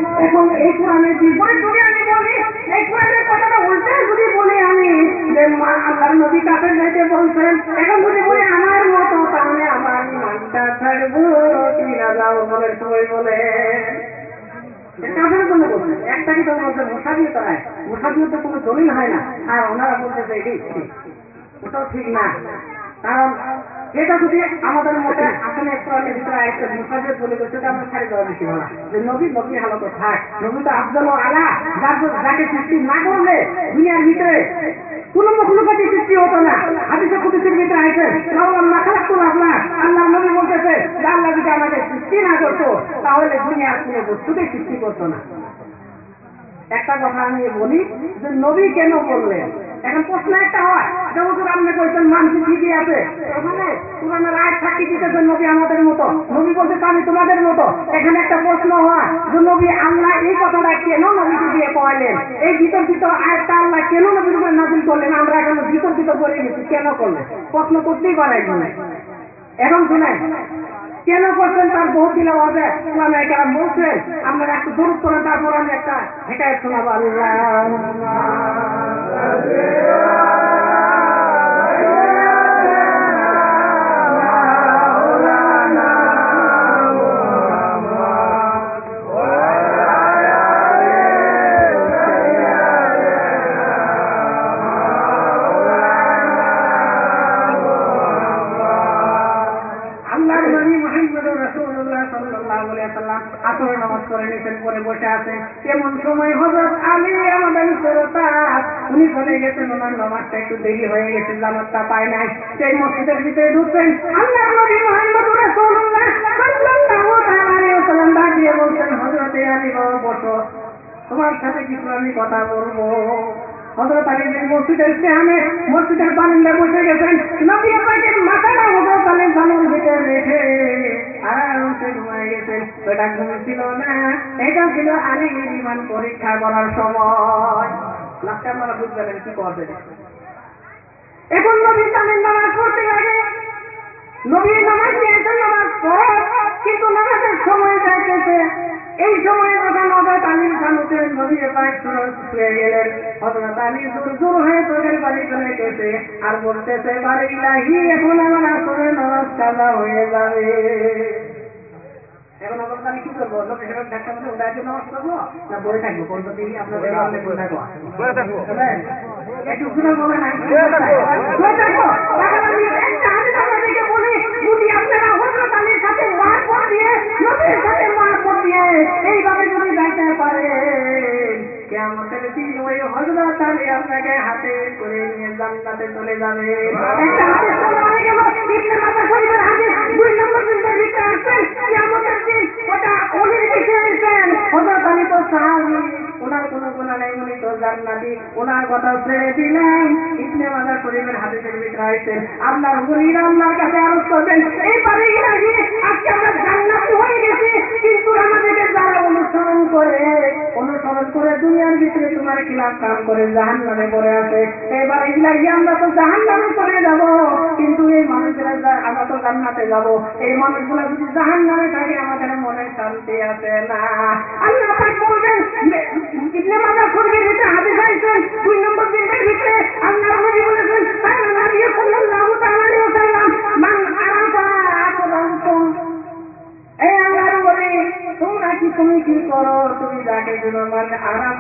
নয়। এখন এই কোরআনের বিপরীত যদি আমি বলি, এই কোরআনের কথাটা উল্টে যদি বলি আমি যে আল্লাহর নবী কাফের যাইতে বলছেন, এখন যদি বলি আমার মতো, তাহলে আমার ইমানটা ছাড়বো কি না যাও বলে সবাই বলে কাফের জন্য বলছেন। একটা কি তোর বলছে মুসাফির তারায়, মুসাফির তো কোনো দলিল হয় না, আর ওনারা বলতেছে এটাই ঠিক, ওটাও ঠিক না। কারণ এটা যদি আমাদের মধ্যে আসলে কোরআনের ভিতরে একটা মুসাফির বলে সেটা আমরা ছাড়ি দেওয়া বেশি বলা যে নবী নবী হালতে থাক, নবী তো আফজল আলা, যাকে সৃষ্টি না করলে দুনিয়ার ভিতরে কোন মখলুকাতি সৃষ্টি হতো না। হাদিসে কুদসির ভিতরে আইছে আল্লাহ খালাকুল আল্লাহ, আল্লাহ নবী বলতেছে যে আল্লাহ যদি আমাকে সৃষ্টি না করতো তাহলে দুনিয়ার কোনো বস্তুকে সৃষ্টি করতো না। একটা কথা আমি বলি যে নবী কেন বললেন, এখন প্রশ্ন একটা হয় যেমন আপনি বলছেন মানুষ ঠিকই আছে, ওখানে পুরানোর আয়াত সাক্ষী দিতেছে নবী আমাদের মতো, নবী বলতে আমি তোমাদের মতো। এখানে একটা প্রশ্ন হয় যে নবী আল্লাহ এই কথাটা কেন নবীকে দিয়ে পড়ালেন, এই বিতর্কিত আয়াতটা আল্লাহ কেন নবীর উপর নাযিল করলেন, আমরা এখন বিতর্কিত করে গেছি কেন করলেন, প্রশ্ন করতেই পারে একজনে। এখন শুনেন কেন করছেন তার বহু দিলা হবে ইসলামে কেরাম বলছেন, আপনারা একটু দরুদ করেন, তারপর আমি একটা হিকায়াত শোনাবো। আসরের নামাজ করে নিতেন, পরে বসে আছেন। এমন সময় হযরত আলী আমাদের সরতাজ উনি চলে গেছেন, ওনার নামাজটা একটু দেরি হয়ে গেছে, জামাতটা পায় নাই। সেই মসজিদের ভিতরে ঢুকছেন, আল্লাহর নবী মুহাম্মদুর রাসূলুল্লাহ সাল্লাল্লাহু আলাইহি ওয়াসাল্লাম ডাক দিয়ে বলছেন, হযরত আলী বাবা বসো, তোমার সাথে কিছু আমি কথা বলবো। হযরত আলী মসজিদের সামনে মসজিদের বারান্দায় বসে গেছেন, নবী পাকের মাথাটা হযরত আলীর জানার ভিতরে রেখে আরামসে ঘুমিয়ে গেছেন। এটা ঘুম ছিল না, এটা ছিল আলীর ঈমান পরীক্ষা করার সময়। লাস্টে আপনারা বুঝবেন কি করবেন। এখন নবী জানেন নামাজ পড়তে লাগে, নবী নামাজ নিয়েছেন, নামাজ পড়ে, কিন্তু নামাজের সময় যাইতেছে। এই সময়ে যখন হযরত আলীর সামনে নবী পাক শুয়ে গেলেন, হযরত আলী জোর হয়ে চোখের পানি চলে গেছে আর বলতেছে, বারে ইলাহি এখন আমার আসরে নামাজ কাজা হয়ে যাবে। এখন হযরত আলী কি করবো, লোকের ধাক্কা মধ্যে উঠায় দিয়ে নামাজ পড়বো না বই থাকবো, কোনটা দিকে আপনাদের বই থাকবো, একটু শুনে বলে না বই থাকবো। একটা হাদিস আপনাদেরকে বলি, যদি আপনারা হযরত আলীর সাথে মহব্বত দিয়ে, নবীর সাথে মহব্বত দিয়ে এইভাবে যদি যাইতে পারে, কিয়ামতের দিন ওই হযরত আলী আপনাকে হাতে করে নিয়ে জান্নাতে চলে যাবে। একটা হাদিস বলা গেল, ইবনে মাজাহ শরীফের হাদিস 2 নম্বর জিলদের ভিতরে আছে, কিয়ামতের দিন ওটা ওলির দিকে এসেছেন, হযরত আলী তো সাহাবী, ওনার কোনো গুনাহ নাই, উনি তো জান্নাতি, ওনার কথা ছেড়ে দিলেন। ইবনে মাজাহ শরীফের হাদিসের ভিতরে আছে, আল্লাহর ওলিরা আল্লাহর কাছে আরজ করবেন, এইবারে ইলাহি আজকে আমরা জান্নাতি হয়ে গেছি, কিন্তু আমাদেরকে যারা অনুসরণ করে দুনিয়ার ভিতরে তোমার খিলাফ কাম করে জাহান্নামে পড়ে আছে, এবারে ইলাহি আমরা তো জাহান্নামে চলে যাব, কিন্তু এই মানুষগুলা আমরা তো জান্নাতে যাব। এই মানুষগুলা যদি জাহান্নামে থাকে আমাদের মনে শান্তি আছে না। আল্লাহ পাক বলবেন, ইবনে মাজাহ শরীফের ভিতরে হাদিস আছে 2 নম্বর জিলদের ভিতরে, আল্লাহর নবী বলেছেন, নবী সাল্লাল্লাহু আলাইহি ওয়াসাল্লাম, মান আরাফা আকরামতুম, এই আল্লাহর বলে তোমরা কি তুমি কি করো, তুমি যাকে গুণমান আরাম